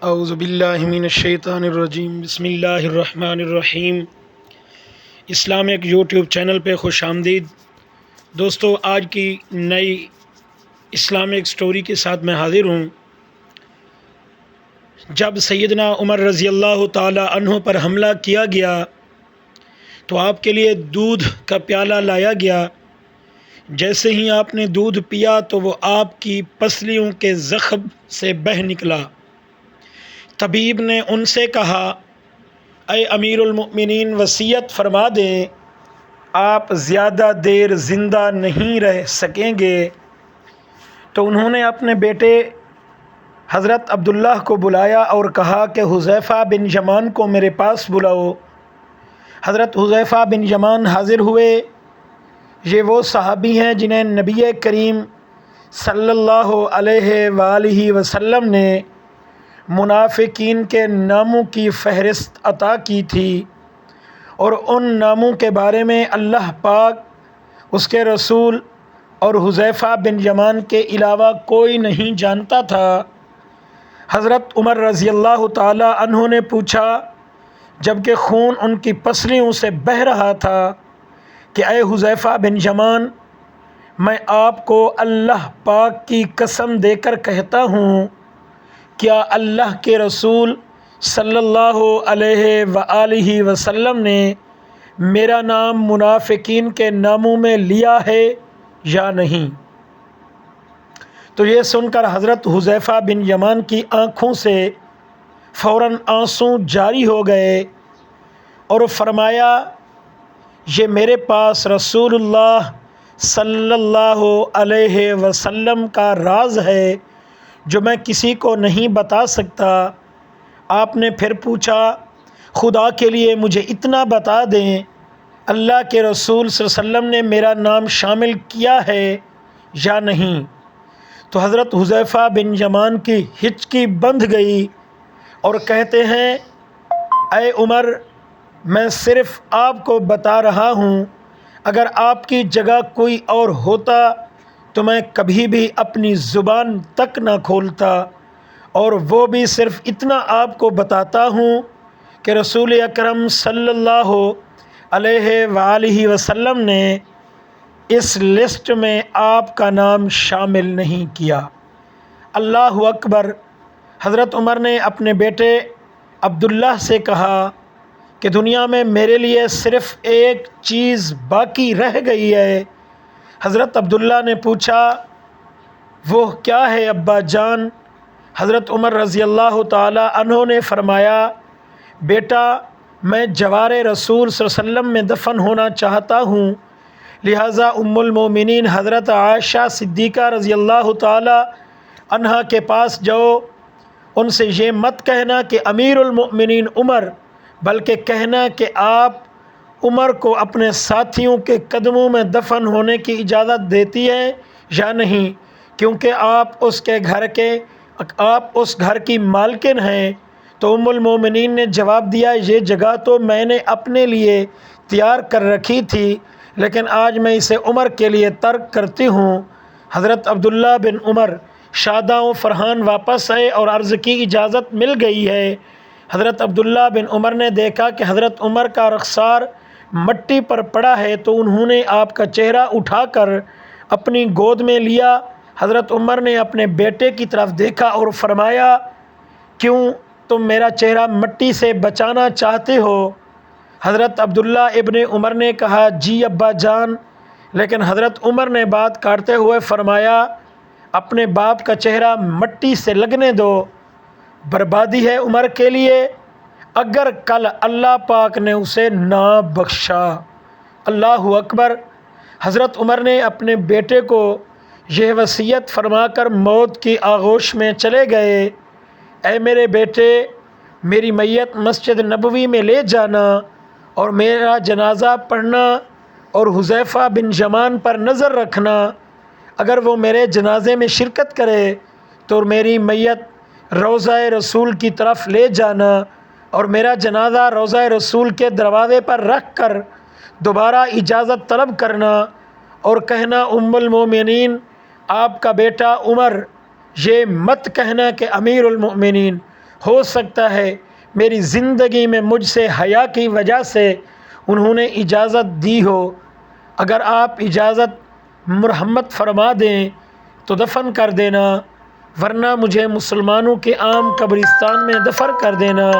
اعوذ باللہ من الشیطان الرجیم، بسم اللہ الرحمن الرحیم۔ اسلامک یوٹیوب چینل پہ خوش آمدید دوستو۔ آج کی نئی اسلامک سٹوری کے ساتھ میں حاضر ہوں۔ جب سیدنا عمر رضی اللہ تعالی عنہ پر حملہ کیا گیا تو آپ کے لیے دودھ کا پیالہ لایا گیا۔ جیسے ہی آپ نے دودھ پیا تو وہ آپ کی پسلیوں کے زخم سے بہہ نکلا۔ طبیب نے ان سے کہا، اے امیر المؤمنین، وصیت فرما دیں، آپ زیادہ دیر زندہ نہیں رہ سکیں گے۔ تو انہوں نے اپنے بیٹے حضرت عبداللہ کو بلایا اور کہا کہ حذیفہ بن یمان کو میرے پاس بلاؤ۔ حضرت حذیفہ بن یمان حاضر ہوئے۔ یہ وہ صحابی ہیں جنہیں نبی کریم صلی اللہ علیہ وآلہ وسلم نے منافقین کے ناموں کی فہرست عطا کی تھی، اور ان ناموں کے بارے میں اللہ پاک، اس کے رسول اور حذیفہ بن یمان کے علاوہ کوئی نہیں جانتا تھا۔ حضرت عمر رضی اللہ تعالی عنہ نے پوچھا، جبکہ خون ان کی پسلیوں سے بہہ رہا تھا، کہ اے حذیفہ بن یمان، میں آپ کو اللہ پاک کی قسم دے کر کہتا ہوں، کیا اللہ کے رسول صلی اللہ علیہ وآلہ وسلم نے میرا نام منافقین کے ناموں میں لیا ہے یا نہیں؟ تو یہ سن کر حضرت حذیفہ بن یمان کی آنکھوں سے فوراً آنسو جاری ہو گئے اور فرمایا، یہ میرے پاس رسول اللہ صلی اللہ علیہ وسلم کا راز ہے جو میں کسی کو نہیں بتا سکتا۔ آپ نے پھر پوچھا، خدا کے لیے مجھے اتنا بتا دیں، اللہ کے رسول صلی اللہ علیہ وسلم نے میرا نام شامل کیا ہے یا نہیں؟ تو حضرت حذیفہ بن یمان کی ہچکی بندھ گئی اور کہتے ہیں، اے عمر، میں صرف آپ کو بتا رہا ہوں، اگر آپ کی جگہ کوئی اور ہوتا تو میں کبھی بھی اپنی زبان تک نہ کھولتا، اور وہ بھی صرف اتنا آپ کو بتاتا ہوں کہ رسول اکرم صلی اللہ علیہ وآلہ وسلم نے اس لسٹ میں آپ کا نام شامل نہیں کیا۔ اللہ اکبر۔ حضرت عمر نے اپنے بیٹے عبداللہ سے کہا کہ دنیا میں میرے لیے صرف ایک چیز باقی رہ گئی ہے۔ حضرت عبداللہ نے پوچھا، وہ کیا ہے ابا جان؟ حضرت عمر رضی اللہ تعالی عنہ نے فرمایا، بیٹا، میں جوار رسول صلی اللہ علیہ وسلم میں دفن ہونا چاہتا ہوں، لہٰذا ام المومنین حضرت عائشہ صدیقہ رضی اللہ تعالی عنہا کے پاس جاؤ، ان سے یہ مت کہنا کہ امیر المؤمنین عمر، بلکہ کہنا کہ آپ عمر کو اپنے ساتھیوں کے قدموں میں دفن ہونے کی اجازت دیتی ہیں یا نہیں، کیونکہ آپ اس گھر کی مالکن ہیں۔ تو ام المومنین نے جواب دیا، یہ جگہ تو میں نے اپنے لیے تیار کر رکھی تھی، لیکن آج میں اسے عمر کے لیے ترک کرتی ہوں۔ حضرت عبداللہ بن عمر شاداں و فرحان واپس آئے اور عرض کی، اجازت مل گئی ہے۔ حضرت عبداللہ بن عمر نے دیکھا کہ حضرت عمر کا رخسار مٹی پر پڑا ہے، تو انہوں نے آپ کا چہرہ اٹھا کر اپنی گود میں لیا۔ حضرت عمر نے اپنے بیٹے کی طرف دیکھا اور فرمایا، کیوں تم میرا چہرہ مٹی سے بچانا چاہتے ہو؟ حضرت عبداللہ ابن عمر نے کہا، جی ابا جان۔ لیکن حضرت عمر نے بات کاٹتے ہوئے فرمایا، اپنے باپ کا چہرہ مٹی سے لگنے دو، بربادی ہے عمر کے لیے اگر کل اللہ پاک نے اسے نہ بخشا۔ اللہ اکبر۔ حضرت عمر نے اپنے بیٹے کو یہ وصیت فرما کر موت کی آغوش میں چلے گئے، اے میرے بیٹے، میری میت مسجد نبوی میں لے جانا اور میرا جنازہ پڑھنا، اور حذیفہ بن یمان پر نظر رکھنا، اگر وہ میرے جنازے میں شرکت کرے تو میری میت روضہ رسول کی طرف لے جانا، اور میرا جنازہ روضہ رسول کے دروازے پر رکھ کر دوبارہ اجازت طلب کرنا اور کہنا، ام المومنین، آپ کا بیٹا عمر، یہ مت کہنا کہ امیر المؤمنین ہو سکتا ہے میری زندگی میں مجھ سے حیا کی وجہ سے انہوں نے اجازت دی ہو، اگر آپ اجازت مرحمت فرما دیں تو دفن کر دینا، ورنہ مجھے مسلمانوں کے عام قبرستان میں دفن کر دینا۔